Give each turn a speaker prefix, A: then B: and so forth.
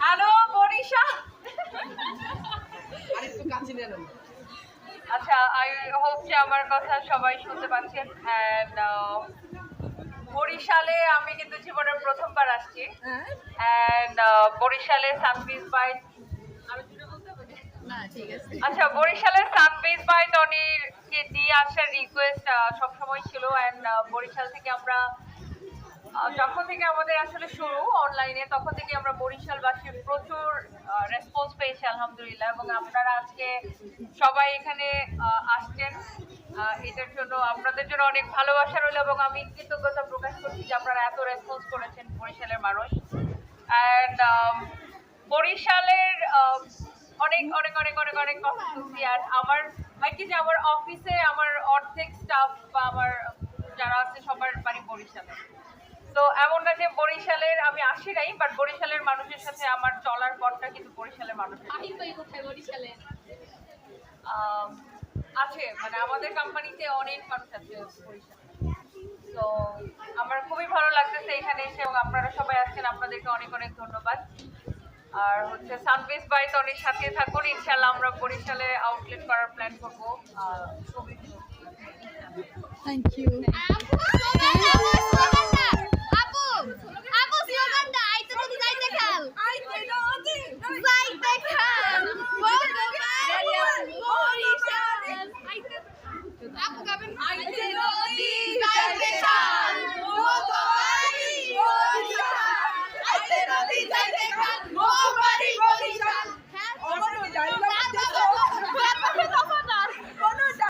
A: Hello Barishal. আচ্ছা, I hope যে আমার কথা সবাই শুনতে পাচ্ছেন। অ্যান্ড বরিশালে আমি কিন্তু জীবনের প্রথমবার আসছি। অ্যান্ড বরিশালের সানবিজ বাই, আচ্ছা, বরিশালের সানবিজ বাই টনির কে দিয়ে আসার রিকোয়েস্ট সবসময় ছিল। অ্যান্ড বরিশাল থেকে আমরা যখন থেকে আমাদের আসলে শুরু অনলাইনে, তখন থেকে আমরা বরিশালবাসীর প্রচুর রেসপন্স পেয়েছি আলহামদুলিল্লাহ। এবং আপনারা আজকে সবাই এখানে আসছেন, এটার জন্য আপনাদের জন্য অনেক ভালোবাসা রইল এবং আমি কৃতজ্ঞতা প্রকাশ করছি যে আপনারা এত রেসপন্স করেছেন বরিশালের মানুষ। অ্যান্ড বরিশালের অনেক অনেক অনেক অনেক অনেক কথা শুনছি। আর আমার হয় কি যে আমার অফিসে আমার অর্ধেক স্টাফ বা আমার যারা আছে সবার বাড়ি বরিশালে। তো এমন না যে বরিশালের আমি আসি নাই, বাট বরিশালের মানুষের সাথে আমার চলার পথটা কিন্তু বরিশালের মানুষের আছে। মানে আমাদের কোম্পানিতে অনেক মানুষ আছে বরিশালে। তো আমার খুবই ভালো লাগতেছে এখানে এসে এবং আপনারা সবাই আসছেন, আপনাদেরকে অনেক অনেক ধন্যবাদ। আর হচ্ছে সানবিজ বাই টনির সাথে থাকুন, ইনশাল্লাহ আমরা বরিশালে আউটলেট করার প্ল্যান করবো।
B: Thank you.
C: Aku